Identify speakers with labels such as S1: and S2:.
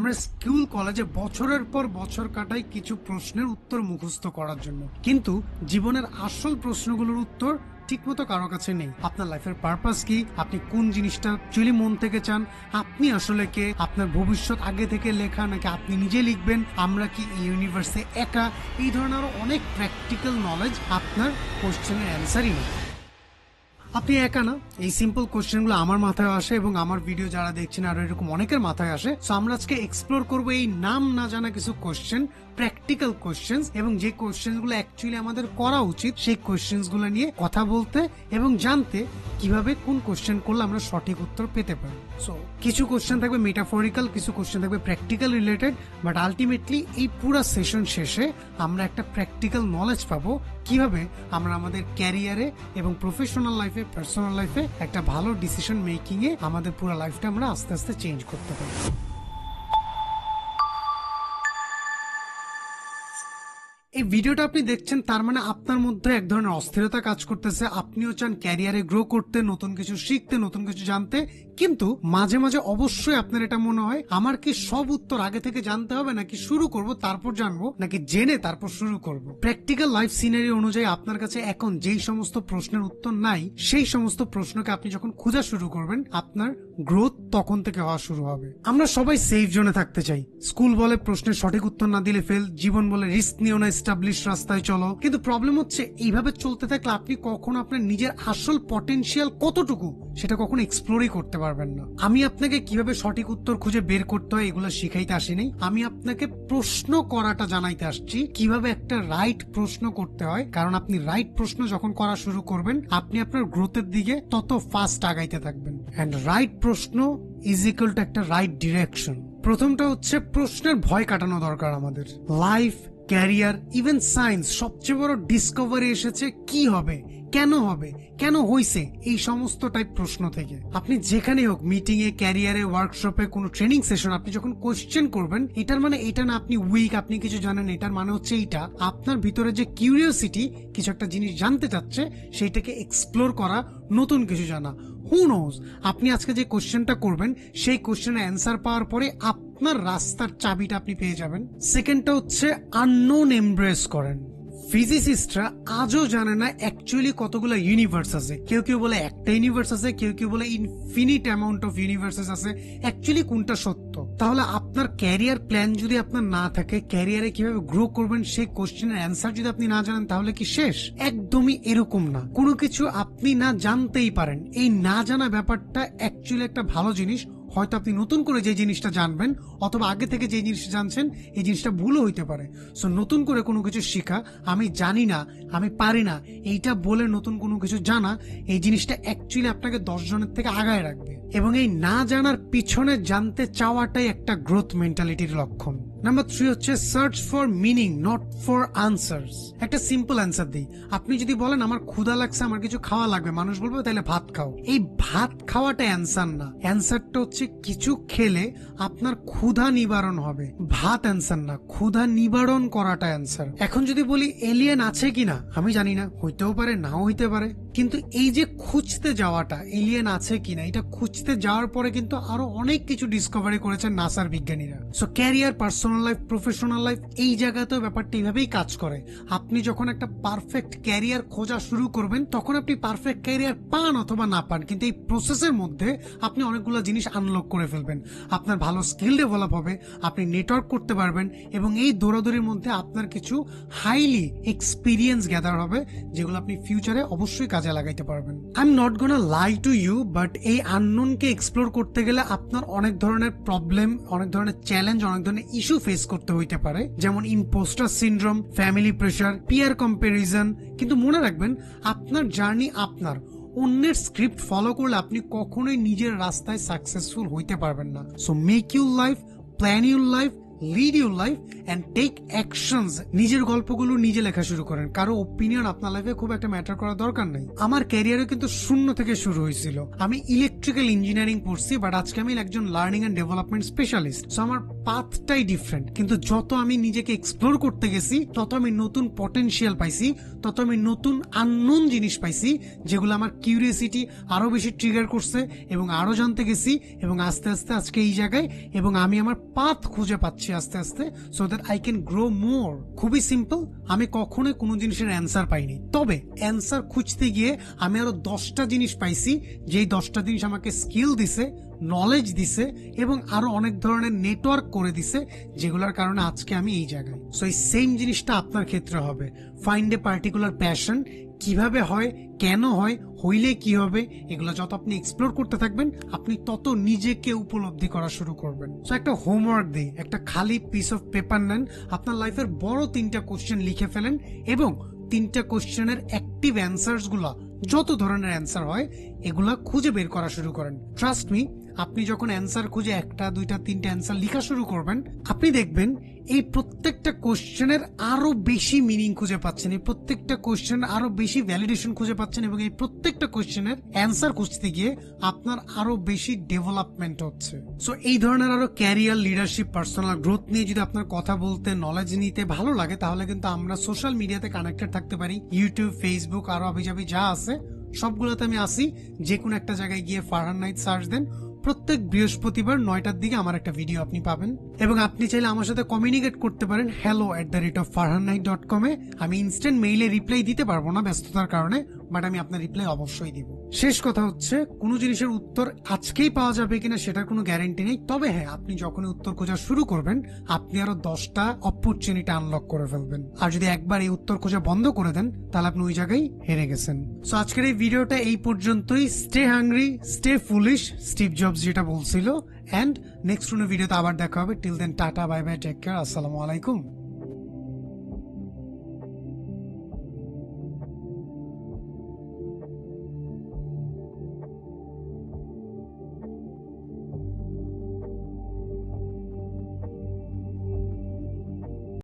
S1: আমরা স্কুল কলেজে বছরের পর বছর কাটাই কিছু প্রশ্নের উত্তর মুখস্থ করার জন্য, কিন্তু জীবনের আসল প্রশ্নগুলোর উত্তর ঠিকমতো কারো কাছে নেই। আপনার লাইফের পারপাস কি, আপনি কোন জিনিসটা অ্যাকচুয়ালি মন থেকে চান, আপনি আসলে কে, আপনার ভবিষ্যৎ আগে থেকে লেখা নাকি আপনি নিজে লিখবেন, আমরা কি এই ইউনিভার্সে একা, এই ধরনের আরো অনেক প্র্যাকটিক্যাল নলেজ আপনার কোশ্চেনের অ্যান্সারই নেই। আপনি একা না, এই সিম্পল কোশ্চেনগুলো আমার মাথায় আসে এবং আমার ভিডিও যারা দেখছেন আরো এরকম অনেকের মাথায় আসে। সো আমরা আজকে এক্সপ্লোর করবো এই নাম না জানা কিছু কোশ্চেন, প্র্যাকটিক্যাল কোশ্চেন, এবং যে কোশ্চেন গুলো অ্যাকচুয়ালি আমাদের করা উচিত সেই কোশ্চেন গুলো নিয়ে কথা বলতে এবং জানতে কিভাবে কোন কোশ্চেন করলে আমরা সঠিক উত্তর পেতে পারি। সো কিছু কোশ্চেন থাকবে মেটাফরিক্যাল, কিছু কোশ্চেন থাকবে প্র্যাকটিক্যাল রিলেটেড, বাট আলটিমেটলি এই পুরো সেশন শেষে আমরা একটা প্র্যাকটিক্যাল নলেজ পাবো কিভাবে আমরা আমাদের ক্যারিয়ারে এবং প্রফেশনাল লাইফে, পার্সোনাল লাইফে একটা ভালো ডিসিশন মেকিং এ আমাদের পুরো লাইফটা আমরা আস্তে আস্তে চেঞ্জ করতে পারি। এই ভিডিওটা আপনি দেখছেন তার মানে আপনার মধ্যে এক ধরনের অস্থিরতা কাজ করতেছে, আপনিও চান ক্যারিয়ারে গ্রো করতে, নতুন কিছু শিখতে, নতুন কিছু জানতে, কিন্তু মাঝে মাঝে অবশ্যই আপনার এটা মনে হয় আমার কি সব উত্তর আগে থেকে জানতে হবে, নাকি শুরু করব তারপর জানবো, নাকি জেনে তারপর শুরু করব। প্র্যাকটিক্যাল লাইফ সিনারি অনুযায়ী আপনার কাছে এখন যেই সমস্ত প্রশ্নের উত্তর নাই, সেই সমস্ত প্রশ্নকে আপনি যখন খোঁজা শুরু করবেন আপনার গ্রোথ তখন থেকে হওয়া শুরু হবে। আমরা সবাই সেফ জোনে থাকতে চাই। স্কুল বলে প্রশ্নের সঠিক উত্তর না দিলে ফেল, জীবন বলে রিস্ক নিও না, এস্টাবলিশ রাস্তায় চলো। কিন্তু প্রবলেম হচ্ছে এইভাবে চলতে থাকলে আপনি কখনো আপনার নিজের আসল পটেনশিয়াল কতটুকু সেটা কখনো এক্সপ্লোরই করতে পারবেন না। আমি আপনাকে কিভাবে সঠিক উত্তর খুঁজে বের করতে হয় এগুলো শিখাইতে আসিনি, আমি আপনাকে প্রশ্ন করাটা জানাইতে আসছি, কিভাবে একটা রাইট প্রশ্ন করতে হয়। কারণ আপনি রাইট প্রশ্ন যখন করা শুরু করবেন আপনি আপনার গ্রোথের দিকে তত ফাস্ট আগাইতে থাকবেন। এন্ড রাইট প্রশ্ন ইজ ইকুয়াল টু একটা রাইট ডিরেকশন। প্রথমটা হচ্ছে প্রশ্নের ভয় কাটানো দরকার আমাদের। লাইফ, ক্যারিয়ার, ইভেন সায়েন্স সবচেয়ে বড় ডিসকভারি এসেছে কি হবে, কেন হবে, কেন হইছে, এই সমস্ত টাইপ প্রশ্ন থেকে। আপনি যেখানে হোক, মিটিং এ, ক্যারিয়ারে, ওয়ার্কশপে, কোনো ট্রেনিং সেশন, আপনি যখন কোশ্চেন করবেন এটার মানে এটা না আপনি উইক, আপনি কিছু জানেন, এটার মানে হচ্ছে এইটা আপনার ভিতরে যে কিউরিওসিটি, কিছু একটা জিনিস জানতে চাচ্ছে, সেইটাকে এক্সপ্লোর করা, নতুন কিছু জানা। হু নোজ, আপনি আজকে যে কোশ্চেনটা করবেন সেই কোশ্চেনের অ্যান্সার পাওয়ার পরে আপনার রাস্তার চাবিটা আপনি পেয়ে যাবেন। সেকেন্ডটা হচ্ছে আননোন এমব্রেস করেন। ফিজিসিস্টরা আজও জানে না অ্যাকচুয়ালি কতগুলো ইউনিভার্স আছে। কেউ কেউ বলে একটা ইউনিভার্স আছে, কেউ কেউ বলে ইনফিনিট অ্যামাউন্ট অফ ইউনিভার্সেস আছে। অ্যাকচুয়ালি কোনটা সত্য? তাহলে আপনার ক্যারিয়ার প্ল্যান যদি আপনার না থাকে, ক্যারিয়ারে কিভাবে গ্রো করবেন সেই কোশ্চেনের অ্যান্সার যদি আপনি না জানেন, তাহলে কি শেষ? একদমই এরকম না। কোনো কিছু আপনি না জানতেই পারেন, এই না জানা ব্যাপারটা অ্যাকচুয়ালি একটা ভালো জিনিস। হয়তো আপনি নতুন করে যে জিনিসটা জানবেন, অথবা আগে থেকে যে জিনিসটা জানছেন এই জিনিসটা ভুলও হইতে পারে। সো নতুন করে কোনো কিছু শেখা, আমি জানি না, আমি পারি না, এইটা বলে নতুন কোনো কিছু জানা, এই জিনিসটা অ্যাকচুয়ালি আপনাকে 10 জনের থেকে আগায় রাখবে। এবং এই না জানার পিছনে জানতে চাওয়াটাই একটা গ্রোথ মেন্টালিটির লক্ষণ। নাম্বার 3 হচ্ছে search for meaning, not for answers. একটা সিম্পল অ্যান্সার দিই, আপনি যদি বলেন আমার ক্ষুধা লাগছে, আমার কিছু খাওয়া লাগবে, মানুষ বলবে তাহলে ভাত খাও। এই ভাত খাওয়াটা অ্যান্সার না, অ্যান্সারটা হচ্ছে কিছু খেলে আপনার ক্ষুধা নিবারণ হবে। ভাত অ্যান্সার না, ক্ষুধা নিবারণ করাটা অ্যান্সার। এখন যদি বলি এলিয়েন আছে কিনা, আমি জানি না, হইতেও পারে, নাও হইতে পারে, কিন্তু এই যে খুঁজতে যাওয়াটা, এলিয়েন আছে কিনা, এটা খুঁজতে যাওয়ার পরে কিন্তু আরো অনেক কিছু ডিসকভারি করেছেন নাসার বিজ্ঞানীরা। So career, personal life, professional life, এই জায়গাতেও ব্যাপারটা এইভাবেই কাজ করে। আপনি যখন একটা পারফেক্ট ক্যারিয়ার খোঁজা শুরু করবেন, তখন আপনি পারফেক্ট ক্যারিয়ার পান অথবা না পান, কিন্তু এই প্রসেসের মধ্যে আপনি অনেকগুলো জিনিস আনলক করে ফেলবেন। আপনার ভালো স্কিল ডেভেলপ হবে, আপনি নেটওয়ার্ক করতে পারবেন, এবং এই দৌড়াদৌড়ির মধ্যে আপনার কিছু হাইলি এক্সপিরিয়েন্স গ্যাদার হবে, যেগুলো আপনি ফিউচারে অবশ্যই কাজে লাগাইতে পারবেন। I am not gonna lie to you, but এই আননোনকে এক্সপ্লোর করতে গেলে আপনার অনেক ধরনের প্রবলেম, অনেক ধরনের চ্যালেঞ্জ, অনেক ধরনের ইস্যু ফেস করতে হইতে পারে, যেমন imposter syndrome, family pressure, peer comparison. কিন্তু মনে রাখবেন আপনার জার্নি আপনার, অন্যের স্ক্রিপ্ট ফলো করলে আপনি কখনোই নিজের রাস্তায় সাকসেসফুল হইতে পারবেন না। So make your life, plan your life, lead your life and take actions. নিজের গল্পগুলো নিজে লেখা শুরু করেন, কারো ওপিনিয়ন আপনার লাইফে খুব একটা ম্যাটার করার দরকার নেই। আমার ক্যারিয়ারে কিন্তু শূন্য থেকে শুরু হয়েছিল। আমি ইলেকট্রিক্যাল ইঞ্জিনিয়ারিং পড়ছি, বাট আজকে আমি একজন learning and development specialist. So আমার পাথটাই ডিফারেন্ট, কিন্তু যত আমি নিজেকে এক্সপ্লোর করতে গেছি তত আমি নতুন পটেনশিয়াল পাইছি, তত আমি নতুন আননোন জিনিস পাইছি যেগুলো আমার কিউরিয়াসিটি আরো বেশি ট্রিগার করছে এবং আরো জানতে গেছি এবং আস্তে আস্তে আজকে এই জায়গায় এবং আমি আমার পাথ খুঁজে পাচ্ছি আস্তে আস্তে, so that I can grow more. খুবই সিম্পল, আমি কখনোই কোনো জিনিসের অ্যান্সার পাইনি, তবে অ্যান্সার খুঁজতে গিয়ে আমি আরো 10টা জিনিস পাইছি, যেই 10টা জিনিস আমাকে স্কিল দিছে, নলেজ দিছে এবং আরো অনেক ধরনের নেটওয়ার্ক করে দিছে, যেগুলোর কারণে আজকে আমি এই জায়গায়। সো এই সেম জিনিসটা আপনার ক্ষেত্রে হবে। ফাইন্ড এ পার্টিকুলার প্যাশন, কিভাবে হয়, কেন হয়, হইলে কি হবে, এগুলো যত আপনি এক্সপ্লোর করতে থাকবেন আপনি তত নিজেকে উপলব্ধি করা শুরু করবেন। সো একটা হোমওয়ার্ক দিই, একটা খালি পিস অফ পেপার নেন, আপনার লাইফের বড় 3টা কোশ্চেন লিখে ফেলেন এবং 3টা কোশ্চেনের অ্যাক্টিভ অ্যান্সার্স গুলা, যত ধরনের অ্যান্সার হয় এগুলা খুঁজে বের করা শুরু করেন। ট্রাস্ট মি, আপনি যখন অ্যান্সার খুঁজে 1টা 2টা 3টা অ্যান্সার লেখা শুরু করবেন, আপনি দেখবেন এই প্রত্যেকটা কোশ্চেনের আরো বেশি মিনিং খুঁজে পাচ্ছেন, এই প্রত্যেকটা কোশ্চেন আরো বেশি ভ্যালিডেশন খুঁজে পাচ্ছেন এবং এই প্রত্যেকটা কোশ্চেনের অ্যান্সার খুঁজতে গিয়ে আপনার আরো বেশি ডেভেলপমেন্ট হচ্ছে। সো এই ধরনের আরো ক্যারিয়ার, লিডারশিপ, পার্সোনাল গ্রোথ নিয়ে যদি আপনার কথা বলতে, নলেজ নিতে ভালো লাগে, তাহলে কিন্তু আমরা সোশ্যাল মিডিয়াতে কানেক্টেড থাকতে পারি। ইউটিউব, ফেসবুক, আরো আবিজাবি যা আছে সবগুলোতে আমি আসি। যে কোনো একটা জায়গায় গিয়ে ফারহান নাইট সার্চ দেন, প্রত্যেক বৃহস্পতিবার 9টার দিকে আমার একটা ভিডিও আপনি পাবেন এবং আপনি চাইলে আমার সাথে কমিউনিকেট করতে পারেন hello@farhannight.com এ। আমি ইনস্ট্যান্ট মেইলে রিপ্লাই দিতে পারবো না ব্যস্ততার কারণে, বাট আমি আপনার রিপ্লাই অবশ্যই দিব। শেষ কথা হচ্ছে, কোনো জিনিসের উত্তর আজকেই পাওয়া যাবে কিনা সেটার কোনো গ্যারান্টি নেই, তবে হ্যাঁ, আপনি যখনই উত্তর খোঁজা শুরু করবেন আপনি আরো 10টা অপরচুনিটি আনলক করে ফেলবেন। আর যদি একবার এই উত্তর খোঁজা বন্ধ করে দেন তাহলে আপনি ওই জায়গায় হেরে গেছেন। সো আজকের এই ভিডিওটা এই পর্যন্তই। Stay hungry, stay foolish, Steve Jobs যেটা বলছিল। এন্ড নেক্সট কোনো ভিডিওতে আবার দেখা হবে। Till then tata, bye bye, take care, আসসালামু আলাইকুম।